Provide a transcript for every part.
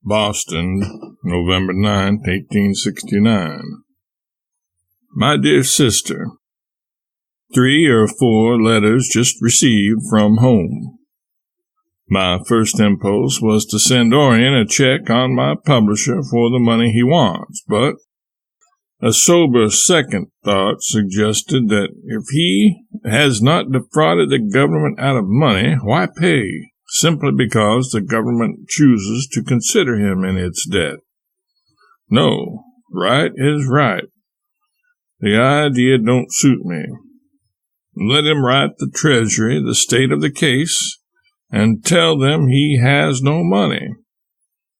Boston, November 9, 1869. My dear sister, 3 or 4 letters just received from home. My first impulse was to send Orion a check on my publisher for the money he wants, but a sober second thought suggested that if he has not defrauded the government out of money, why pay, simply because the government chooses to consider him in its debt? No, right is right. The idea don't suit me. Let him write the Treasury the state of the case and tell them he has no money.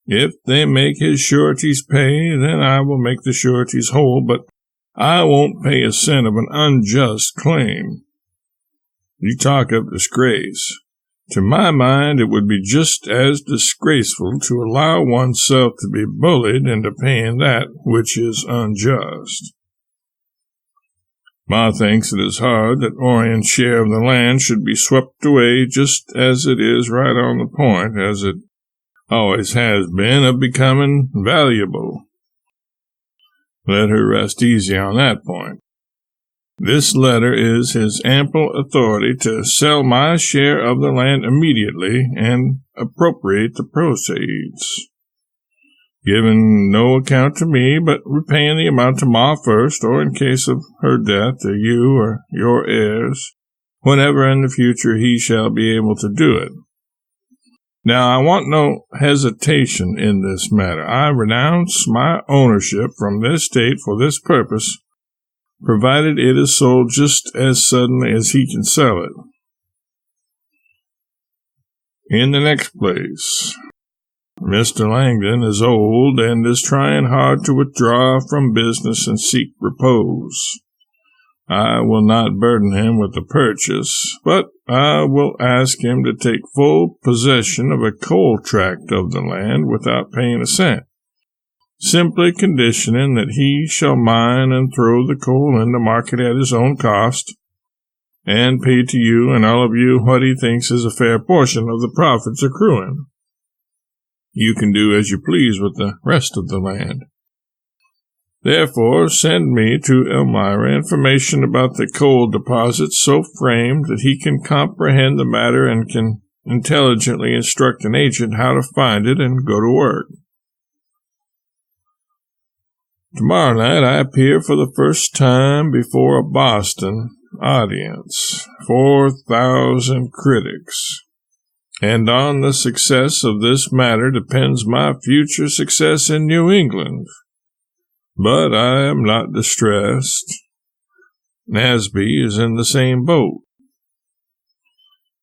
If they make his sureties pay, then I will make the sureties whole, but I won't pay a cent of an unjust claim. You talk of disgrace. To my mind, it would be just as disgraceful to allow oneself to be bullied into paying that which is unjust. Ma thinks it is hard that Orion's share of the land should be swept away just as it is right on the point, as it always has been, of becoming valuable. Let her rest easy on that point. This letter is his ample authority to sell my share of the land immediately and appropriate the proceeds, giving no account to me, but repaying the amount to Ma first, or in case of her death, to you or your heirs, whenever in the future he shall be able to do it. Now, I want no hesitation in this matter. I renounce my ownership from this estate for this purpose, provided it is sold just as suddenly as he can sell it. In the next place, Mr. Langdon is old and is trying hard to withdraw from business and seek repose. I will not burden him with the purchase, but I will ask him to take full possession of a coal tract of the land without paying a cent, simply conditioning that he shall mine and throw the coal in the market at his own cost, and pay to you and all of you what he thinks is a fair portion of the profits accruing. You can do as you please with the rest of the land. Therefore, send me to Elmira information about the coal deposits so framed that he can comprehend the matter and can intelligently instruct an agent how to find it and go to work. Tomorrow night I appear for the first time before a Boston audience, 4,000 critics, and on the success of this matter depends my future success in New England. But I am not distressed. Nasby is in the same boat.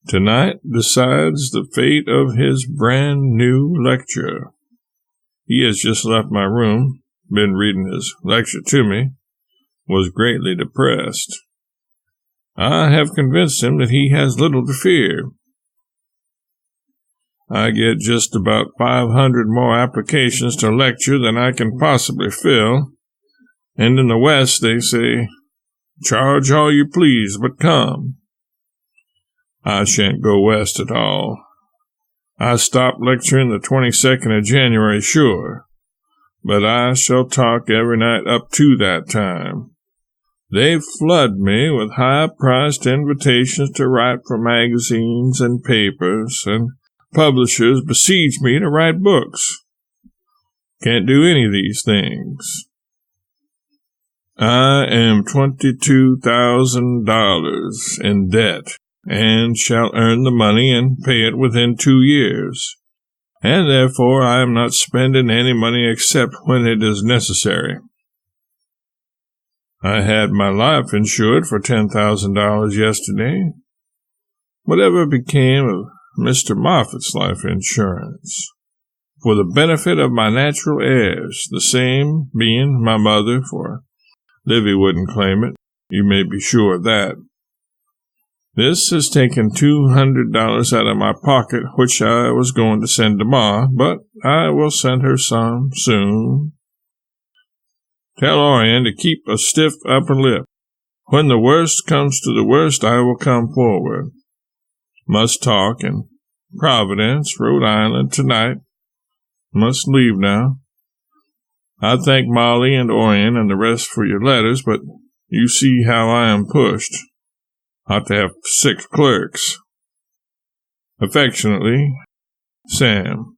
Tonight decides the fate of his brand-new lecture. He has just left my room, been reading his lecture to me, was greatly depressed. I have convinced him that he has little to fear. I get just about 500 more applications to lecture than I can possibly fill, and in the West they say, charge all you please, but come. I shan't go West at all. I stop lecturing the 22nd of January, sure, but I shall talk every night up to that time. They flood me with high-priced invitations to write for magazines and papers, and publishers besiege me to write books. Can't do any of these things. I am $22,000 in debt, and shall earn the money and pay it within 2 years, and therefore I am not spending any money except when it is necessary. I had my life insured for $10,000 yesterday. Whatever became of Mr. Moffat's life insurance, for the benefit of my natural heirs, the same being my mother, for Livy wouldn't claim it, you may be sure of that. This has taken $200 out of my pocket, which I was going to send to Ma, but I will send her some soon. Tell Orion to keep a stiff upper lip. When the worst comes to the worst, I will come forward. Must talk in Providence, Rhode Island, tonight, Must leave now. I thank Molly and Orion and the rest for your letters, but you see how I am pushed. Ought to have 6 clerks. Affectionately, Sam.